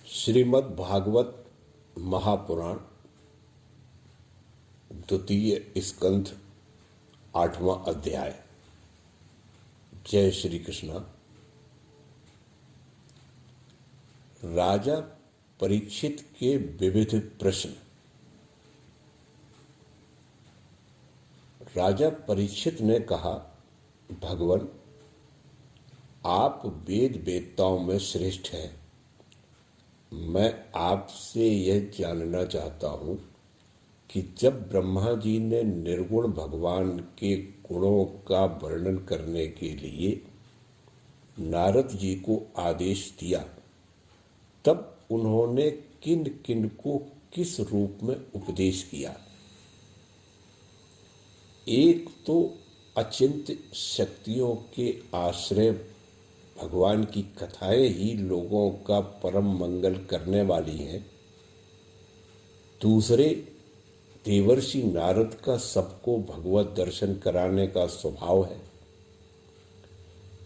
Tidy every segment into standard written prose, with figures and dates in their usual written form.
श्रीमद् भागवत महापुराण द्वितीय स्कंध 8वां अध्याय। जय श्री कृष्ण। राजा परीक्षित के विविध प्रश्न। राजा परीक्षित ने कहा, भगवान, आप वेद वेत्ताओं में श्रेष्ठ हैं। मैं आपसे यह जानना चाहता हूं कि जब ब्रह्मा जी ने निर्गुण भगवान के गुणों का वर्णन करने के लिए नारद जी को आदेश दिया, तब उन्होंने किन किन को किस रूप में उपदेश किया। एक तो अचिंत्य शक्तियों के आश्रय भगवान की कथाएं ही लोगों का परम मंगल करने वाली हैं। दूसरे, देवर्षि नारद का सबको भगवत दर्शन कराने का स्वभाव है।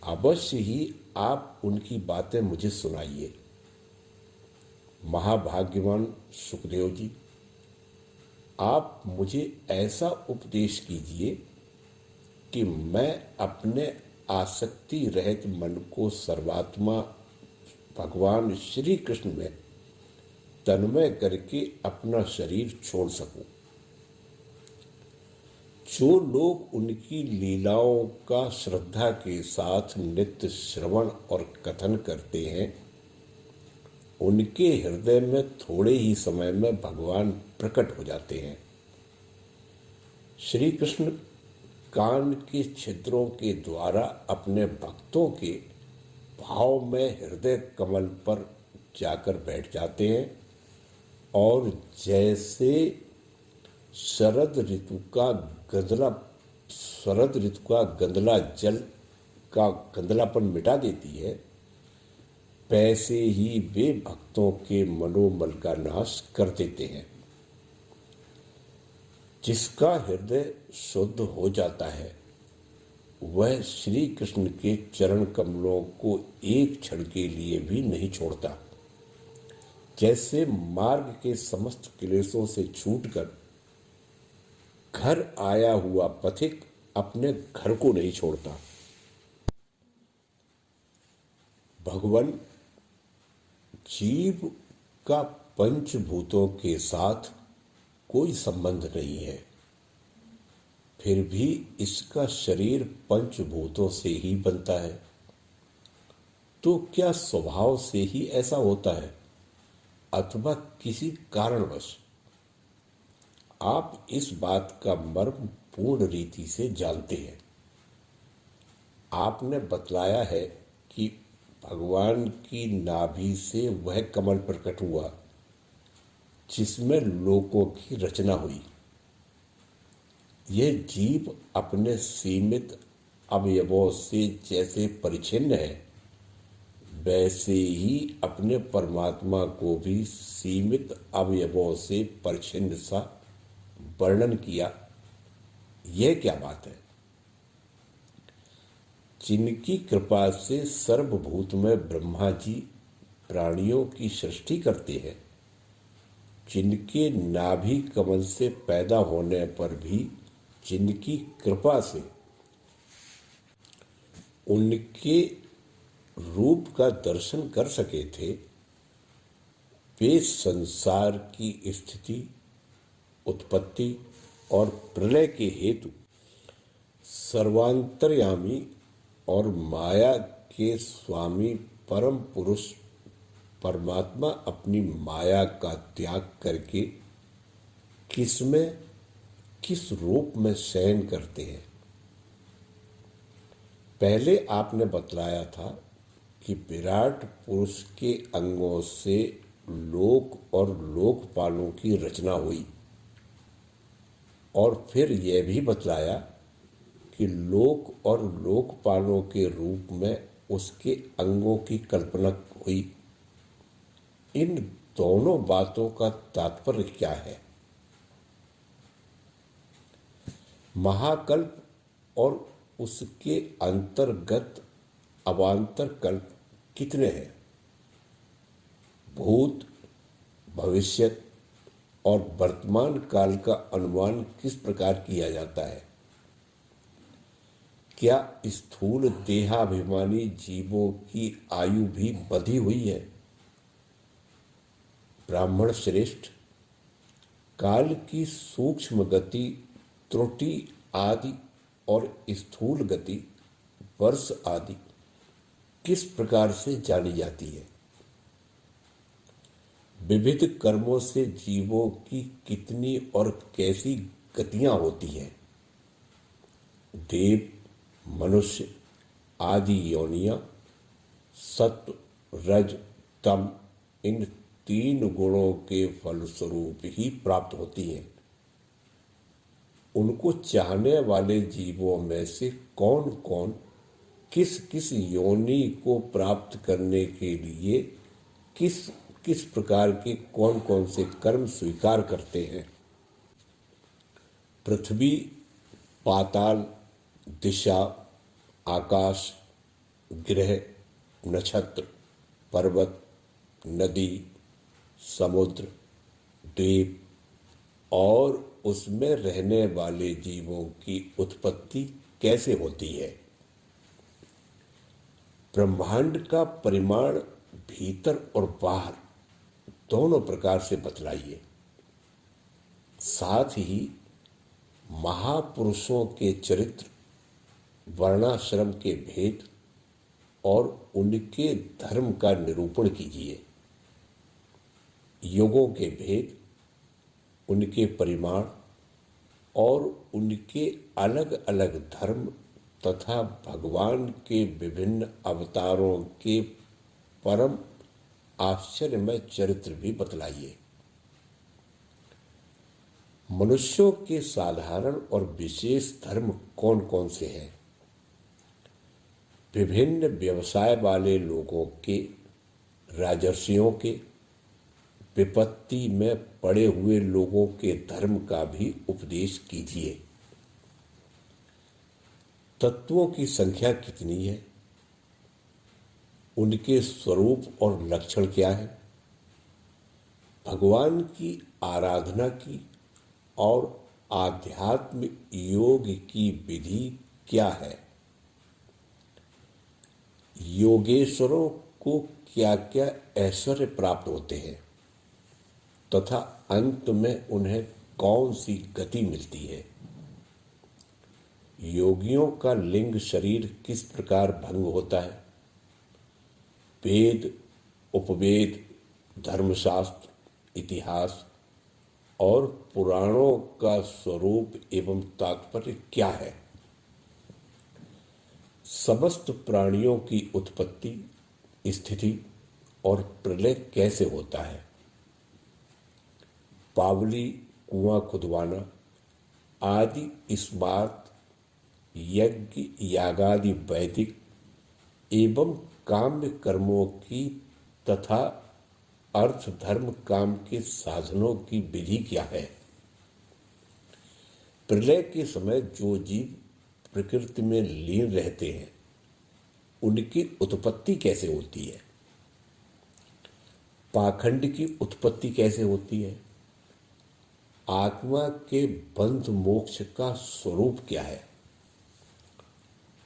अवश्य ही आप उनकी बातें मुझे सुनाइए। महाभाग्यवान सुखदेव जी, आप मुझे ऐसा उपदेश कीजिए कि मैं अपने आसक्ति रहित मन को सर्वात्मा भगवान श्री कृष्ण में तन्मय करके अपना शरीर छोड़ सकूं। जो लोग उनकी लीलाओं का श्रद्धा के साथ नित्य श्रवण और कथन करते हैं, उनके हृदय में थोड़े ही समय में भगवान प्रकट हो जाते हैं। श्री कृष्ण कान के छिद्रों के द्वारा अपने भक्तों के भाव में हृदय कमल पर जाकर बैठ जाते हैं और जैसे शरद ऋतु का गंदला जल का गंदलापन मिटा देती है, वैसे ही वे भक्तों के मनोमल का नाश कर देते हैं। जिसका हृदय शुद्ध हो जाता है, वह श्री कृष्ण के चरण कमलों को एक क्षण के लिए भी नहीं छोड़ता। जैसे मार्ग के समस्त क्लेशों से छूटकर घर आया हुआ पथिक अपने घर को नहीं छोड़ता। भगवान, जीव का पंचभूतों के साथ कोई संबंध नहीं है, फिर भी इसका शरीर पंचभूतों से ही बनता है। तो क्या स्वभाव से ही ऐसा होता है अथवा किसी कारणवश? आप इस बात का मर्म पूर्ण रीति से जानते हैं। आपने बतलाया है कि भगवान की नाभि से वह कमल प्रकट हुआ जिसमें लोकों की रचना हुई। यह जीव अपने सीमित अवयवों से जैसे परिच्छिन्न है, वैसे ही अपने परमात्मा को भी सीमित अवयवों से परिच्छिन्न सा वर्णन किया। यह क्या बात है? जिनकी कृपा से सर्वभूत में ब्रह्मा जी प्राणियों की सृष्टि करते हैं, जिनके नाभि कमल से पैदा होने पर भी जिनकी कृपा से उनके रूप का दर्शन कर सके थे, वे संसार की स्थिति, उत्पत्ति और प्रलय के हेतु सर्वांतर्यामी और माया के स्वामी परम पुरुष परमात्मा अपनी माया का त्याग करके किसमें किस रूप में शयन करते हैं। पहले आपने बतलाया था कि विराट पुरुष के अंगों से लोक और लोकपालों की रचना हुई, और फिर यह भी बतलाया कि लोक और लोकपालों के रूप में उसके अंगों की कल्पना हुई। इन दोनों बातों का तात्पर्य क्या है? महाकल्प और उसके अंतर्गत अवांतर कल्प कितने हैं? भूत, भविष्य और वर्तमान काल का अनुमान किस प्रकार किया जाता है? क्या स्थूल देहाभिमानी जीवों की आयु भी बधी हुई है? ब्राह्मण श्रेष्ठ, काल की सूक्ष्म गति, त्रुटि आदि और स्थूल गति, वर्ष आदि किस प्रकार से जानी जाती है? विविध कर्मों से जीवों की कितनी और कैसी गतियां होती हैं? देव, मनुष्य आदि योनियां सत्व, रज, तम इन 3 गुणों के फलस्वरूप ही प्राप्त होती हैं। उनको चाहने वाले जीवों में से कौन कौन किस किस योनि को प्राप्त करने के लिए किस किस प्रकार के कौन कौन से कर्म स्वीकार करते हैं? पृथ्वी, पाताल, दिशा, आकाश, ग्रह, नक्षत्र, पर्वत, नदी, समुद्र, द्वीप और उसमें रहने वाले जीवों की उत्पत्ति कैसे होती है? ब्रह्मांड का परिमाण भीतर और बाहर दोनों प्रकार से बतलाइए। साथ ही महापुरुषों के चरित्र, वर्णाश्रम के भेद और उनके धर्म का निरूपण कीजिए। युगों के भेद, उनके परिमाण और उनके अलग अलग धर्म तथा भगवान के विभिन्न अवतारों के परम आश्चर्यमय चरित्र भी बतलाइए। मनुष्यों के साधारण और विशेष धर्म कौन कौन से हैं? विभिन्न व्यवसाय वाले लोगों के, राजर्षियों के, विपत्ति में पड़े हुए लोगों के धर्म का भी उपदेश कीजिए। तत्वों की संख्या कितनी है? उनके स्वरूप और लक्षण क्या है? भगवान की आराधना की और आध्यात्म योग की विधि क्या है? योगेश्वरों को क्या क्या ऐश्वर्य प्राप्त होते हैं तथा अंत में उन्हें कौन सी गति मिलती है? योगियों का लिंग शरीर किस प्रकार भंग होता है? वेद, उपवेद, धर्मशास्त्र, इतिहास और पुराणों का स्वरूप एवं तात्पर्य क्या है? समस्त प्राणियों की उत्पत्ति, स्थिति और प्रलय कैसे होता है? पावली, कुआं खुदवाना आदि स्मार्त, यज्ञ यागादि वैदिक एवं काम्य कर्मों की तथा अर्थ धर्म काम के साधनों की विधि क्या है? प्रलय के समय जो जीव प्रकृति में लीन रहते हैं उनकी उत्पत्ति कैसे होती है? पाखंड की उत्पत्ति कैसे होती है? आत्मा के बंध मोक्ष का स्वरूप क्या है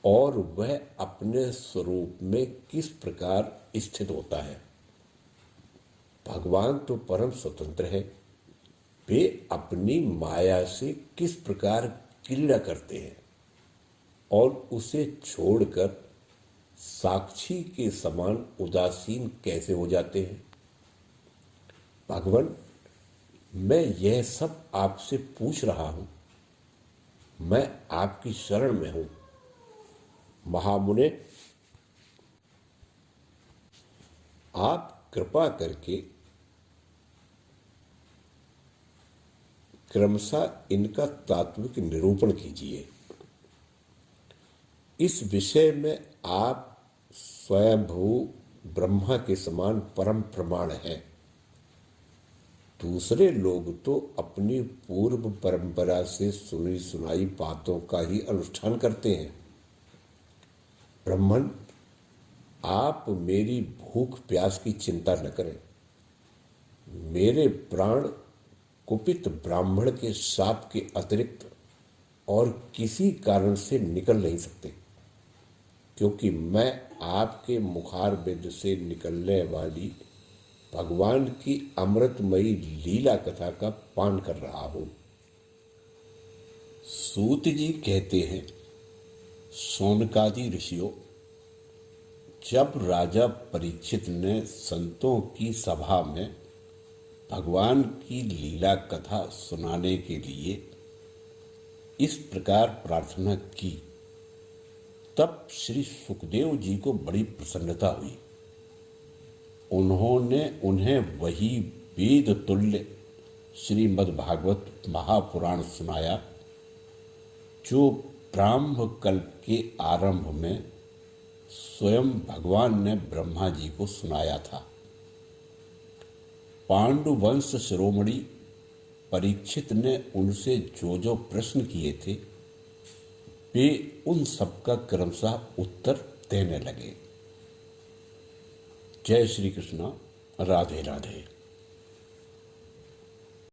और वह अपने स्वरूप में किस प्रकार स्थित होता है? भगवान तो परम स्वतंत्र है, वे अपनी माया से किस प्रकार क्रीड़ा करते हैं और उसे छोड़कर साक्षी के समान उदासीन कैसे हो जाते हैं? भगवान, मैं यह सब आपसे पूछ रहा हूं, मैं आपकी शरण में हूं। महामुने, आप कृपा करके क्रमशः इनका तात्विक निरूपण कीजिए। इस विषय में आप स्वयंभू ब्रह्मा के समान परम प्रमाण हैं। दूसरे लोग तो अपनी पूर्व परंपरा से सुनी सुनाई बातों का ही अनुष्ठान करते हैं। ब्रह्मन, आप मेरी भूख प्यास की चिंता न करें, मेरे प्राण कुपित ब्राह्मण के शाप के अतिरिक्त और किसी कारण से निकल नहीं सकते, क्योंकि मैं आपके मुखारबिंद से निकलने वाली भगवान की अमृतमयी लीला कथा का पान कर रहा हूं। सूत जी कहते हैं, शौनकादि ऋषियों, जब राजा परीक्षित ने संतों की सभा में भगवान की लीला कथा सुनाने के लिए इस प्रकार प्रार्थना की, तब श्री सुखदेव जी को बड़ी प्रसन्नता हुई। उन्होंने उन्हें वही वेद तुल्य श्रीमद्भागवत महापुराण सुनाया जो ब्राह्म कल्प के आरंभ में स्वयं भगवान ने ब्रह्मा जी को सुनाया था। पांडुवंश शिरोमणि परीक्षित ने उनसे जो जो प्रश्न किए थे, वे उन सबका क्रमशः उत्तर देने लगे। जय श्री कृष्ण। राधे राधे।